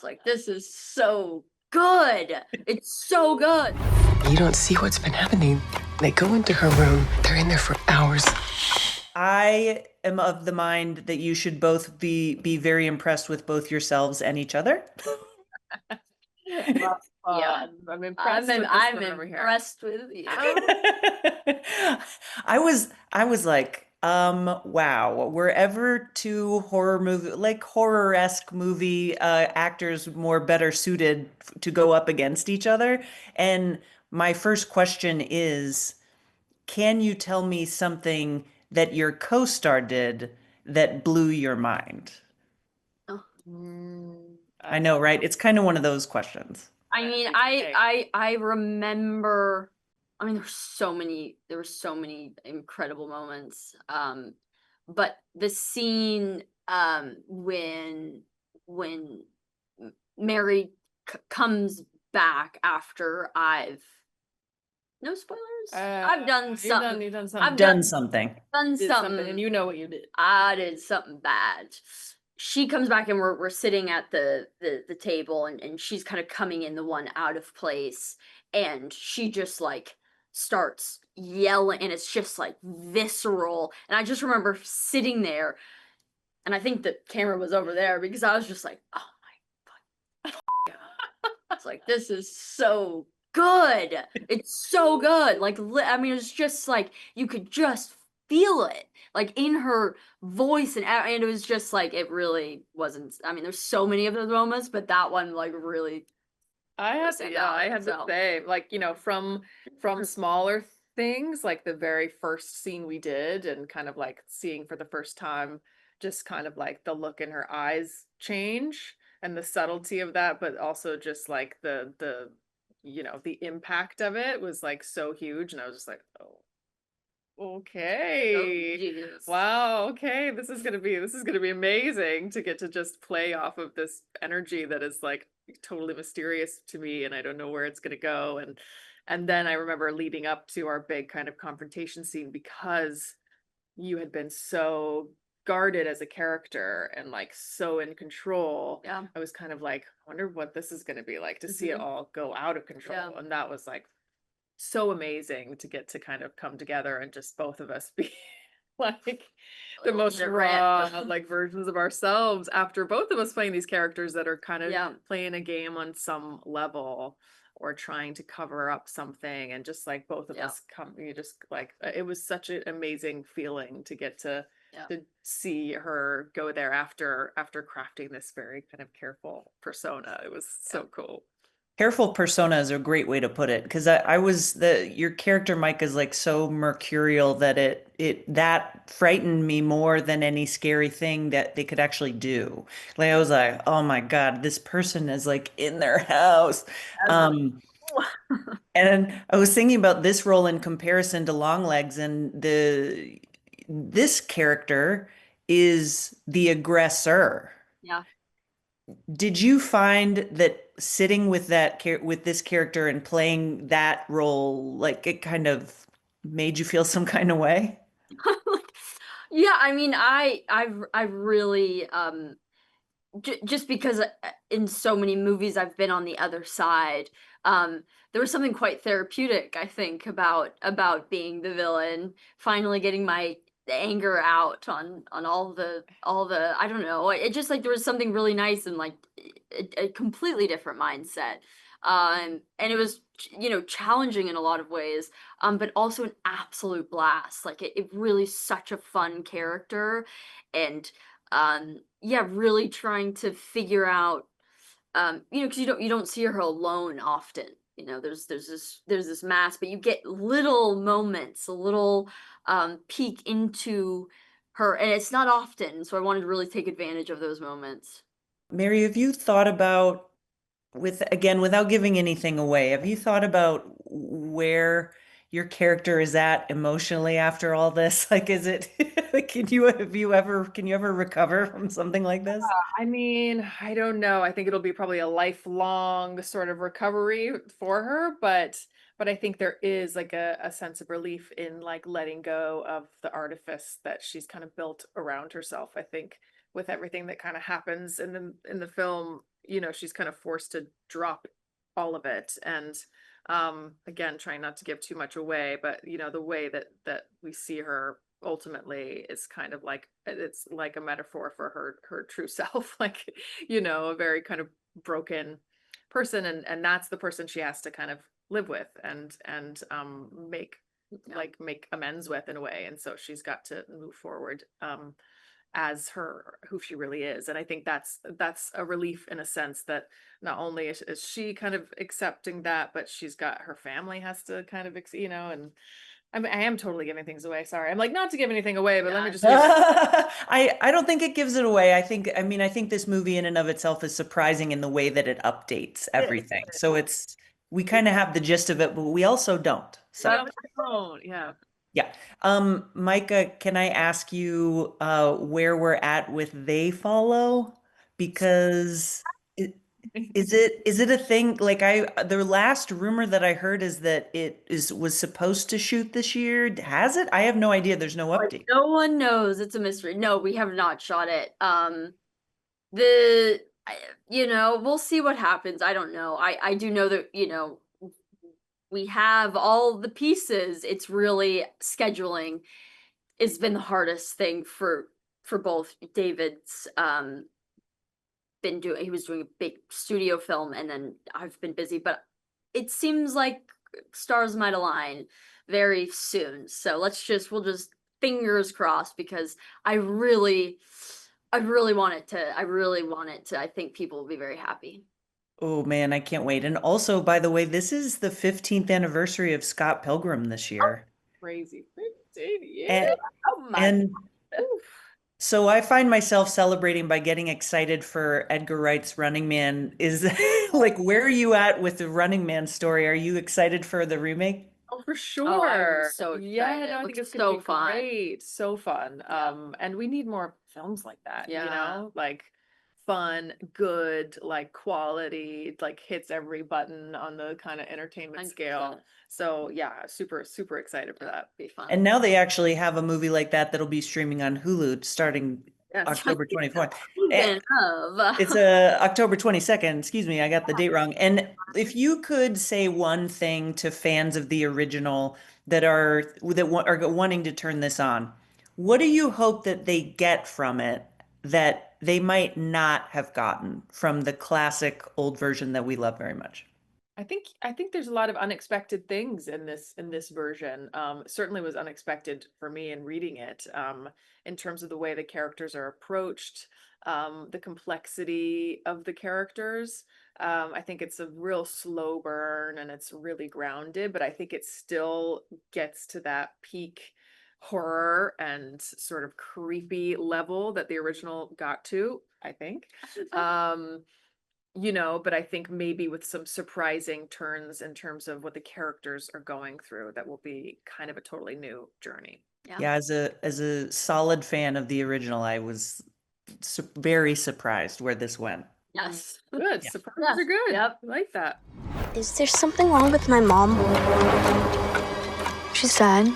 was like, this is so good. It's so good. You don't see what's been happening. They go into her room. They're in there for hours. I am of the mind that you should both be very impressed with both yourselves and each other. Yeah, I'm impressed with this I'm one over here. impressed with you. I was like, wow, wherever two horror-esque movie actors more better suited to go up against each other. And my first question is, can you tell me something that your co-star did that blew your mind? Oh. I know, right? It's kind of one of those questions. I mean, Okay. I remember. I mean, there were so many incredible moments. But the scene, when Mary comes back after no spoilers. I've done something. You've done something. I've Done something. done Did something, and you know what you did. I did something bad. She comes back and we're sitting at the table, and she's kind of coming in the one out of place, and she just like starts yelling, and it's just like visceral. And I just remember sitting there, and I think the camera was over there because I was just like, oh my fuck god. It's like, this is so good. It's so good. Like I mean, it's just like you could just feel it, like in her voice, and it was just like it really wasn't. I mean, there's so many of those moments, but that one like really. I had to, stand yeah, out, I had to so. say, like, from smaller things, like the very first scene we did, and kind of like seeing for the first time, just kind of like the look in her eyes change and the subtlety of that, but also just like the impact of it was like so huge, and I was just like, oh, Oh, okay. Jesus. Wow, okay. This is gonna be amazing to get to just play off of this energy that is like totally mysterious to me, and I don't know where it's gonna go. And then I remember leading up to our big kind of confrontation scene, because you had been so guarded as a character and like so in control. Yeah. I was kind of like, I wonder what this is gonna be like to see it Mhm. all go out of control. Yeah. And that was like so amazing to get to kind of come together and just both of us be like the most Different. raw like versions of ourselves, after both of us playing these characters that are kind of Yeah. playing a game on some level, or trying to cover up something, and just like both of Yeah. us come, you just like it was such an amazing feeling to get to Yeah. see her go there after crafting this very kind of careful persona. It was so cool. Careful persona is a great way to put it, because your character Mike is like so mercurial that that frightened me more than any scary thing that they could actually do. Like I was like, oh my God, this person is like in their house. And I was thinking about this role in comparison to Longlegs, and this character is the aggressor. Yeah. Did you find that sitting with with this character and playing that role, like it kind of made you feel some kind of way? Yeah, I mean, I've really just because in so many movies I've been on the other side. There was something quite therapeutic, I think, about being the villain, finally getting my anger out on all the I don't know. It just like there was something really nice and like a completely different mindset. And it was challenging in a lot of ways, but also an absolute blast. Like it really such a fun character, and yeah, really trying to figure out, because you don't see her alone often. There's this mass, but you get little moments, a little peek into her, and it's not often. So I wanted to really take advantage of those moments. Mary, have you thought about, again, without giving anything away, have you thought about where your character is at emotionally after all this? Like, is it, can you ever recover from something like this? I mean, I don't know. I think it'll be probably a lifelong sort of recovery for her, but I think there is like a sense of relief in like letting go of the artifice that she's kind of built around herself. I think with everything that kind of happens in the film, you know, she's kind of forced to drop all of it. And again, trying not to give too much away, but you know, the way that we see her ultimately is kind of like, it's like a metaphor for her true self, like, you know, a very kind of broken person, and that's the person she has to kind of live with and make make amends with in a way. And so she's got to move forward as her, who she really is. And I think that's a relief in a sense, that not only is she kind of accepting that, but she's got her family has to kind of you know. And I am totally giving things away, sorry, I'm like, not to give anything away, but let me just give I don't think it gives it away. I think this movie in and of itself is surprising in the way that it updates it. everything. So we kind of have the gist of it, but we also don't. So Yeah. yeah. Micah, can I ask you where we're at with They Follow? Because is it a thing? Like the last rumor that I heard is that was supposed to shoot this year. Has it? I have no idea. There's no update. No one knows. It's a mystery. No, we have not shot it. The you know, we'll see what happens. I don't know. I do know that, you know, we have all the pieces. It's really scheduling. It's been the hardest thing for both. David's he was doing a big studio film, and then I've been busy, but it seems like stars might align very soon. So we'll just fingers crossed, because I really want it to. I really want it to. I think people will be very happy. Oh man, I can't wait. And also, by the way, this is the 15th anniversary of Scott Pilgrim this year. Crazy 15 And years. Oh my. and so I find myself celebrating by getting excited for Edgar Wright's Running Man. Is like, where are you at with the Running Man story? Are you excited for the remake? Oh, for Oh, I'm sure. so Yeah, excited. no, I It think looks it's gonna so be fun. great. So fun. Yeah. And we need more films like that, you Yeah. know, like fun, good, like quality, like hits every button on the kind of entertainment scale. 100%. So yeah, super, super excited for that. Be fun. And now they actually have a movie like that that'll be streaming on Hulu starting Yes. October 24th. Speaking of, It's October 22nd. Excuse me, I got the date wrong. And if you could say one thing to fans of the original are wanting to turn this on, what do you hope that they get from it that they might not have gotten from the classic old version that we love very much? I think there's a lot of unexpected things in this version. Certainly was unexpected for me in reading it, in terms of the way the characters are approached, the complexity of the characters. I think it's a real slow burn and it's really grounded, but I think it still gets to that peak horror and sort of creepy level that the original got to, I think. You know, but I think maybe with some surprising turns in terms of what the characters are going through, that will be kind of a totally new journey. Yeah, as a solid fan of the original, I was very surprised where this went. yes. Good. Yeah. Surprises Yes. are good. Yep. I like that. Is there something wrong with my mom? She's sad.